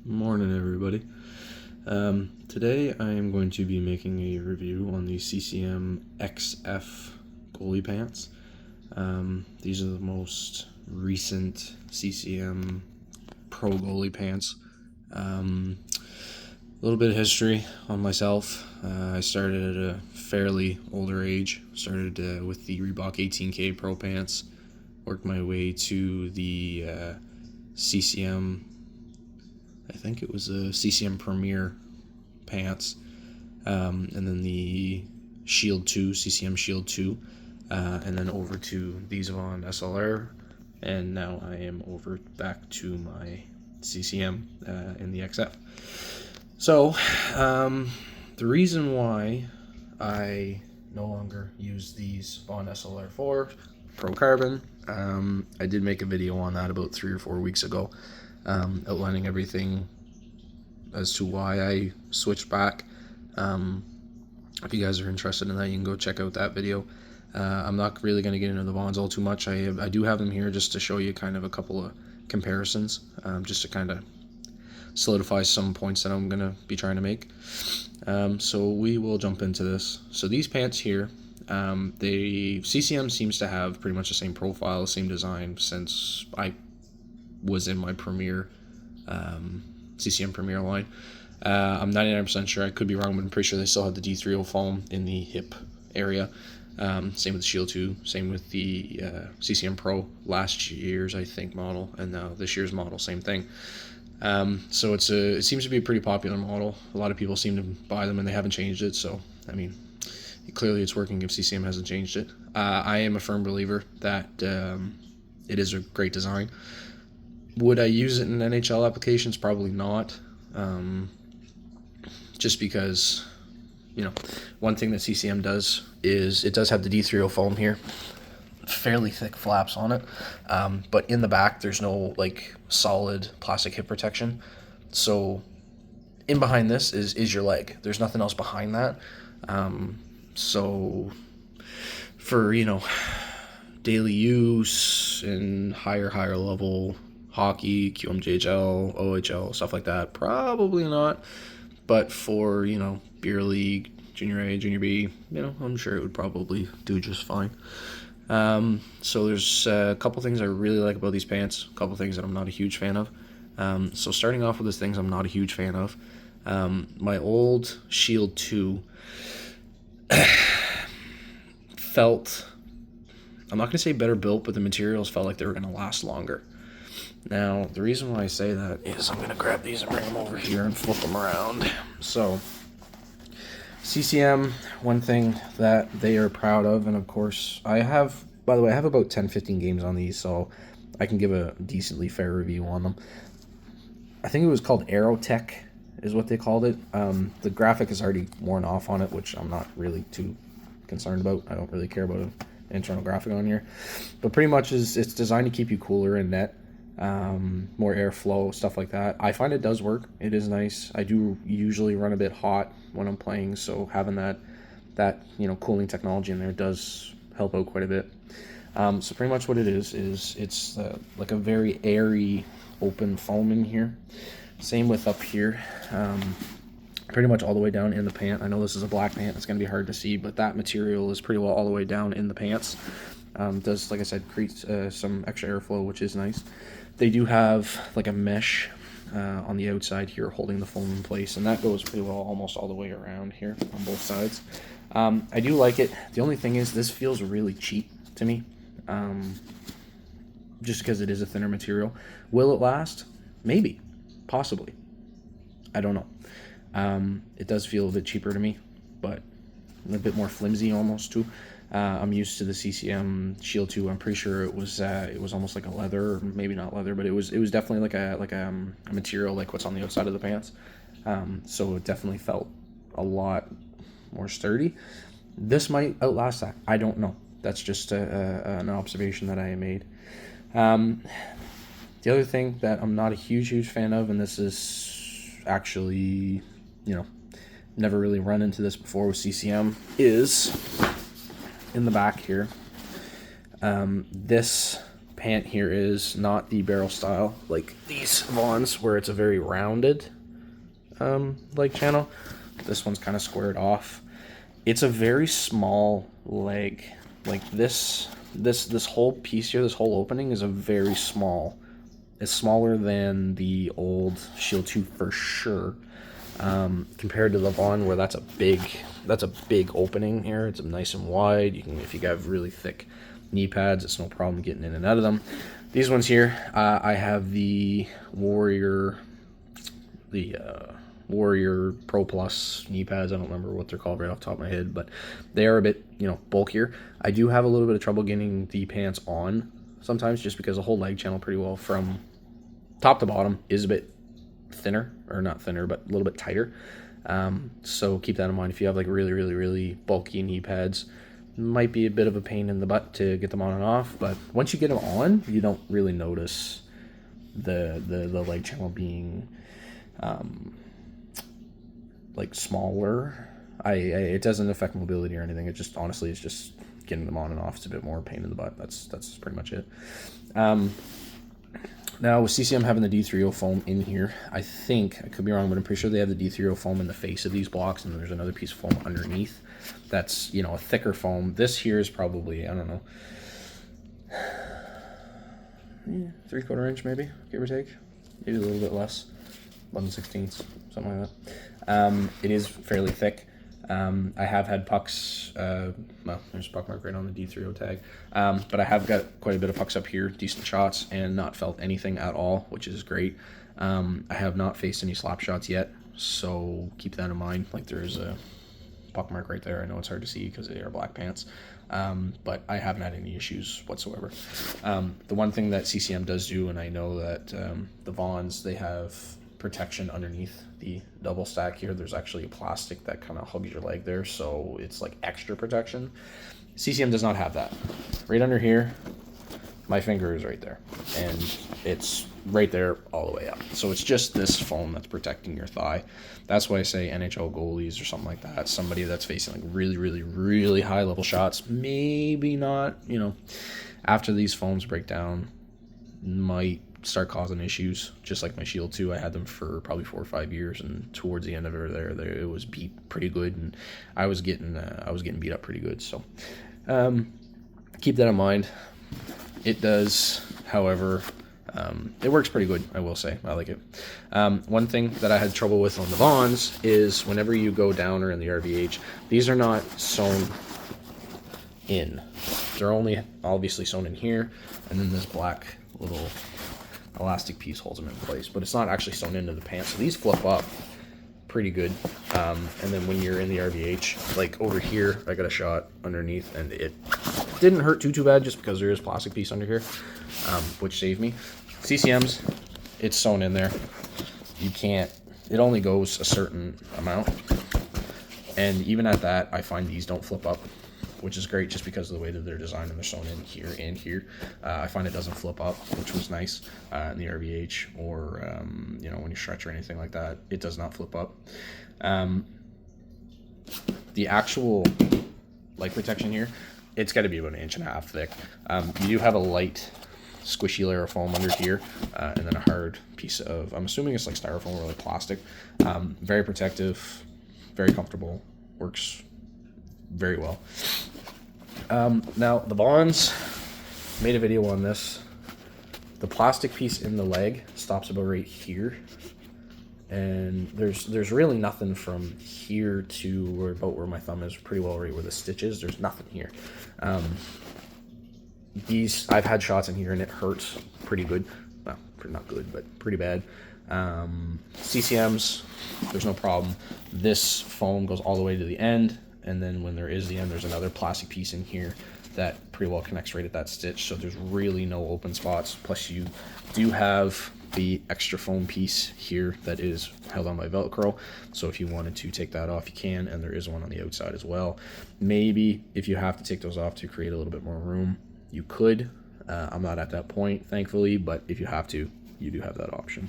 Morning, everybody. Today I am going to be making a review on the CCM XF goalie pants. These are the most recent CCM Pro goalie pants. A little bit of history on myself. I started at a fairly older age. Started with the Reebok 18K Pro pants. Worked my way to the CCM, I think it was a CCM Premier pants, and then the Shield 2, CCM Shield 2, and then over to these Von SLR, and now I am over back to my CCM in the XF. So, the reason why I no longer use these Von SLR4 Pro Carbon, I did make a video on that about 3 or 4 weeks ago, outlining everything as to why I switched back. If you guys are interested in that, you can go check out that video. I'm not really going to get into the Vons all too much. I do have them here just to show you kind of a couple of comparisons, just to kind of solidify some points that I'm going to be trying to make. So we will jump into this. So these pants here, CCM seems to have pretty much the same profile, same design since I was in my Premier, CCM Premier line. I'm 99% sure, I could be wrong, but I'm pretty sure they still have the D30 foam in the hip area. Same with the Shield 2, same with the CCM Pro, last year's, I think, model, and now this year's model, same thing. So it seems to be a pretty popular model. A lot of people seem to buy them and they haven't changed it, so, I mean, clearly it's working if CCM hasn't changed it. I am a firm believer that it is a great design. Would I use it in NHL applications? Probably not. Just because, one thing that CCM does is it does have the D30 foam here. Fairly thick flaps on it. But in the back, there's no, solid plastic hip protection. So in behind this is your leg. There's nothing else behind that. So for, daily use and higher level hockey, QMJHL, OHL, stuff like that, probably not. But for, beer league, junior A, junior B, I'm sure it would probably do just fine. So there's a couple things I really like about these pants, a couple things that I'm not a huge fan of. So starting off with the things I'm not a huge fan of, my old Shield 2 felt, I'm not going to say better built, but the materials felt like they were going to last longer. Now, the reason why I say that is I'm going to grab these and bring them over here and flip them around. So, CCM, one thing that they are proud of, and of course, I have about 10-15 games on these, so I can give a decently fair review on them. I think it was called Aerotech, is what they called it. The graphic is already worn off on it, which I'm not really too concerned about. I don't really care about an internal graphic on here. But pretty much it's designed to keep you cooler in net. More airflow, stuff like that. I find it does work. It is nice. I do usually run a bit hot when I'm playing, so having that cooling technology in there does help out quite a bit. So pretty much what it is it's like a very airy, open foam in here. Same with up here. Pretty much all the way down in the pant. I know this is a black pant. It's going to be hard to see, but that material is pretty well all the way down in the pants. Does, like I said, create some extra airflow, which is nice. They do have like a mesh on the outside here holding the foam in place, and that goes pretty well almost all the way around here on both sides. I do like it. The only thing is this feels really cheap to me, just because it is a thinner material. Will it last? Maybe. Possibly. I don't know. It does feel a bit cheaper to me, but a bit more flimsy almost too. I'm used to the CCM Shield 2. I'm pretty sure it was almost like a leather, or maybe not leather, but it was definitely like a material like what's on the outside of the pants. So it definitely felt a lot more sturdy. This might outlast that. I don't know. That's just an observation that I made. The other thing that I'm not a huge fan of, and this is actually, never really run into this before with CCM, is in the back here. This pant here is not the barrel style like these Vons, where it's a very rounded leg channel. This one's kind of squared off. It's a very small leg. Like this whole piece here, this whole opening is a very small. It's smaller than the old Shield 2 for sure. Compared to the Vaughn, where that's a big opening here. It's nice and wide. You can, if you have really thick knee pads, it's no problem getting in and out of them. These ones here, I have the Warrior Pro Plus knee pads. I don't remember what they're called right off the top of my head, but they are a bit, bulkier. I do have a little bit of trouble getting the pants on sometimes, just because the whole leg channel pretty well from top to bottom is a bit thinner, or not thinner, but a little bit tighter. So keep that in mind. If you have like really bulky knee pads, might be a bit of a pain in the butt to get them on and off, but once you get them on, you don't really notice the leg channel being like smaller. It doesn't affect mobility or anything. It just, honestly, it's just getting them on and off. It's a bit more pain in the butt. That's pretty much it. Now, with CCM having the D3O foam in here, I think, I could be wrong, but I'm pretty sure they have the D3O foam in the face of these blocks, and there's another piece of foam underneath that's, a thicker foam. This here is probably, I don't know, 3/4 inch maybe, give or take. Maybe a little bit less, 11/16, something like that. It is fairly thick. I have had pucks, well, there's a puck mark right on the D3O tag, but I have got quite a bit of pucks up here, decent shots, and not felt anything at all, which is great. I have not faced any slap shots yet, so keep that in mind. Like, there's a puck mark right there. I know it's hard to see because they are black pants, but I haven't had any issues whatsoever. The one thing that CCM does do, and I know that the Vons, they have protection underneath the double stack here. There's actually a plastic that kind of hugs your leg there, so it's like extra protection. CCM does not have that. Right under here, my finger is right there, and it's right there all the way up. So it's just this foam that's protecting your thigh. That's why I say NHL goalies or something like that, somebody that's facing like really high level shots, maybe not, after these foams break down, might start causing issues. Just like my Shield 2, I had them for probably 4 or 5 years, and towards the end of it there it was beat pretty good, and I was getting beat up pretty good. So keep that in mind. It does, however, it works pretty good, I will say. I like it. One thing that I had trouble with on the Vons is whenever you go down or in the RVH, these are not sewn in. They're only obviously sewn in here, and then this black little elastic piece holds them in place, but it's not actually sewn into the pants. So these flip up pretty good. And then when you're in the RVH, like over here, I got a shot underneath, and it didn't hurt too bad, just because there is plastic piece under here, which saved me. CCM's, it's sewn in there. You can't, it only goes a certain amount, and even at that, I find these don't flip up, which is great, just because of the way that they're designed, and they're sewn in here and here. I find it doesn't flip up, which was nice in the RVH, or when you stretch or anything like that, it does not flip up. The actual leg protection here, it's got to be about 1.5 inches thick. You do have a light squishy layer of foam under here, and then a hard piece of, I'm assuming it's like styrofoam or like plastic. Very protective, very comfortable, works very well. Now the Vons, made a video on this. The plastic piece in the leg stops about right here, and there's really nothing from here to about where my thumb is, pretty well right where the stitch is. There's nothing here. These, I've had shots in here and it hurts pretty good. Well, not good, but pretty bad. CCM's, there's no problem. This foam goes all the way to the end, and then when there is the end, there's another plastic piece in here that pretty well connects right at that stitch, so there's really no open spots. Plus you do have the extra foam piece here that is held on by Velcro, so if you wanted to take that off, you can, and there is one on the outside as well. Maybe if you have to take those off to create a little bit more room, you could. I'm not at that point, thankfully, but if you have to, you do have that option.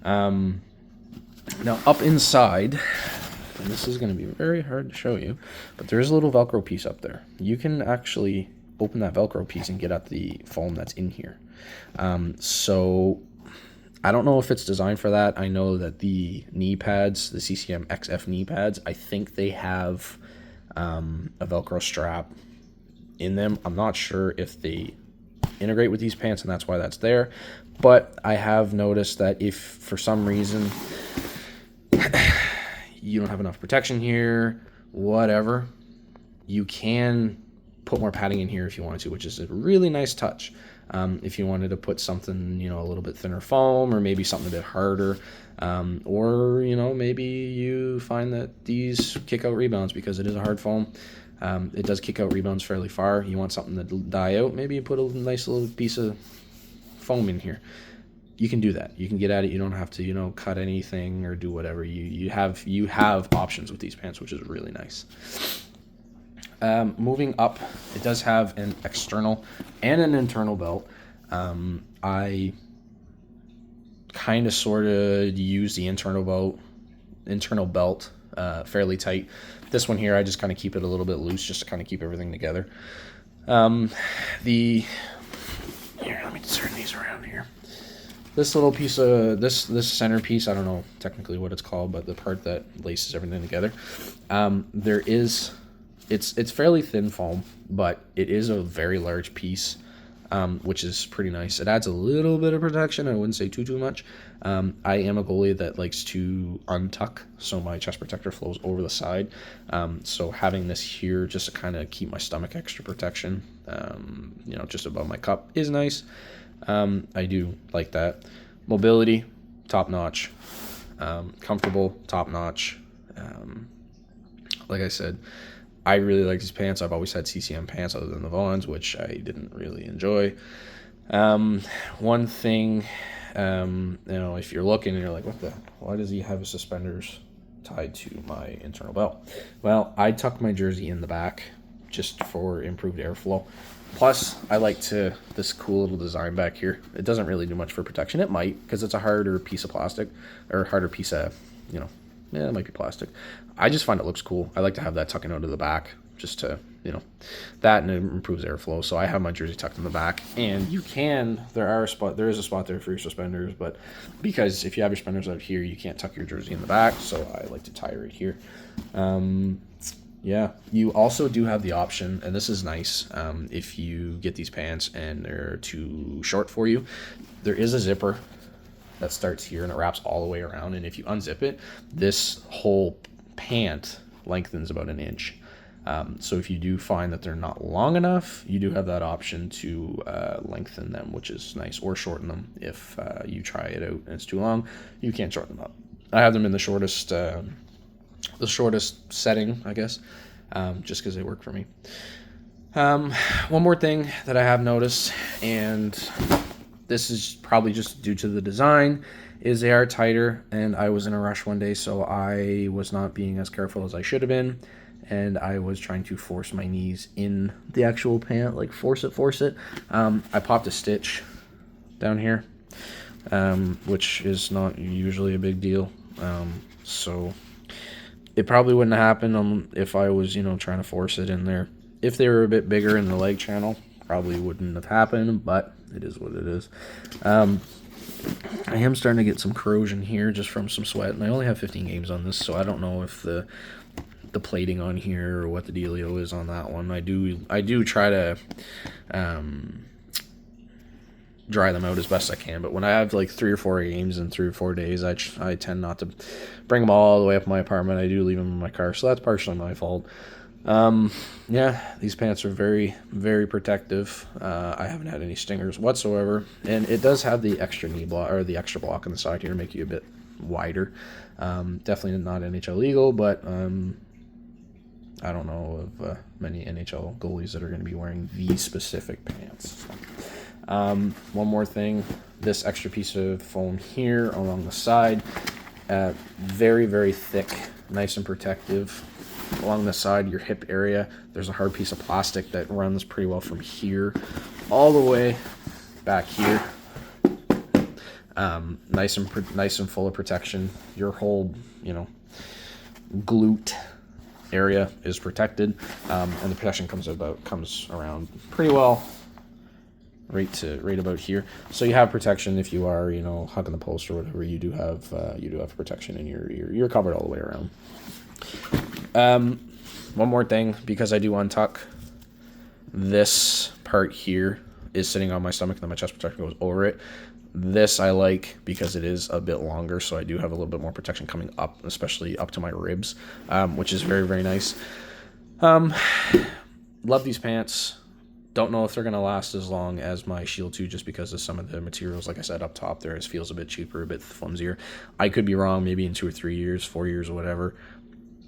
Now up inside, and this is going to be very hard to show you, but there is a little Velcro piece up there. You can actually open that Velcro piece and get at the foam that's in here. So I don't know if it's designed for that. I know that the knee pads, the CCM XF knee pads, I think they have a Velcro strap in them. I'm not sure if they integrate with these pants and that's why that's there. But I have noticed that if for some reason you don't have enough protection here, whatever, you can put more padding in here if you wanted to, which is a really nice touch. If you wanted to put something, a little bit thinner foam, or maybe something a bit harder, or, maybe you find that these kick out rebounds because it is a hard foam. It does kick out rebounds fairly far. You want something to die out, maybe you put a nice little piece of foam in here. You can do that. You can get at it. You don't have to, cut anything or do whatever. You have options with these pants, which is really nice. Moving up, it does have an external and an internal belt. I kind of sort of use the internal belt fairly tight. This one here, I just kind of keep it a little bit loose just to kind of keep everything together. Here, let me turn these around here. This little piece of this center piece, I don't know technically what it's called, but the part that laces everything together, it's fairly thin foam, but it is a very large piece, which is pretty nice. It adds a little bit of protection. I wouldn't say too much. I am a goalie that likes to untuck, so my chest protector flows over the side. So having this here just to kind of keep my stomach extra protection, just above my cup is nice. I do like that. Mobility, top notch. Comfortable, top notch. Like I said, I really like these pants. I've always had CCM pants other than the Vons, which I didn't really enjoy. One thing, if you're looking and you're like, why does he have his suspenders tied to my internal belt? Well, I tuck my jersey in the back just for improved airflow. Plus, I like this cool little design back here. It doesn't really do much for protection. It might, because it's a harder piece of plastic, or harder piece of, it might be plastic. I just find it looks cool. I like to have that tucking out of the back just to, that, and it improves airflow. So I have my jersey tucked in the back, and there is a spot there for your suspenders, but because if you have your suspenders out here, you can't tuck your jersey in the back, so I like to tie it right here. Yeah, you also do have the option, and this is nice, if you get these pants and they're too short for you, there is a zipper that starts here and it wraps all the way around, and if you unzip it, this whole pant lengthens about an inch. So if you do find that they're not long enough, you do have that option to lengthen them, which is nice, or shorten them. If you try it out and it's too long, you can't shorten them up. I have them in the shortest setting, I guess, just because they work for me. One more thing that I have noticed, and this is probably just due to the design, is they are tighter, and I was in a rush one day, so I was not being as careful as I should have been, and I was trying to force my knees in the actual pant, like force it. I popped a stitch down here, which is not usually a big deal, so it probably wouldn't happen if I was, trying to force it in there. If they were a bit bigger in the leg channel, probably wouldn't have happened, but it is what it is. I am starting to get some corrosion here just from some sweat, and I only have 15 games on this, so I don't know if the plating on here or what the dealio is on that one. I do try to dry them out as best I can, but when I have like 3 or 4 games in 3 or 4 days, I tend not to bring them all the way up my apartment. I do leave them in my car, so that's partially my fault. Yeah, these pants are very, very protective. I haven't had any stingers whatsoever, and it does have the extra knee block, or the extra block on the side here to make you a bit wider. Definitely not NHL legal, but I don't know of many NHL goalies that are going to be wearing these specific pants. One more thing, this extra piece of foam here along the side, very, very thick, nice and protective. Along the side, your hip area, there's a hard piece of plastic that runs pretty well from here all the way back here. Nice and full of protection. Your whole, glute area is protected, and the protection comes around pretty well right about here. So you have protection if you are, hugging the post or whatever. You do have protection, and you're covered all the way around. One more thing, because I do untuck, this part here is sitting on my stomach, and then my chest protection goes over it. This I like because it is a bit longer, so I do have a little bit more protection coming up, especially up to my ribs, which is very, very nice. Love these pants. Don't know if they're going to last as long as my Shield 2, just because of some of the materials. Like I said, up top there, it feels a bit cheaper, a bit flimsier. I could be wrong. Maybe in 2 or 3 years, 4 years, or whatever,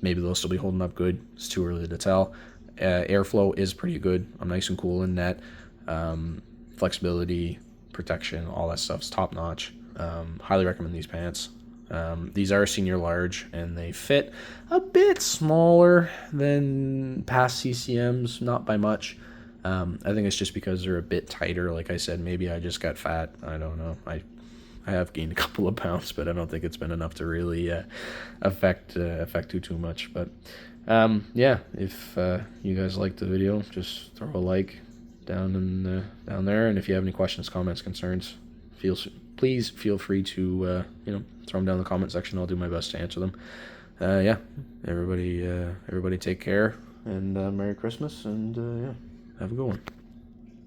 maybe they'll still be holding up good. It's too early to tell. Airflow is pretty good. I'm nice and cool in net. Flexibility, protection, all that stuff's top notch. Highly recommend these pants. These are a senior large, and they fit a bit smaller than past CCMs, not by much. I think it's just because they're a bit tighter. Like I said, maybe I just got fat. I don't know. I have gained a couple of pounds, but I don't think it's been enough to really affect too much. But yeah, if you guys liked the video, just throw a like down there, and if you have any questions, comments, concerns, please feel free to throw them down in the comment section. I'll do my best to answer them. Yeah, everybody take care, and Merry Christmas, and yeah, have a good one.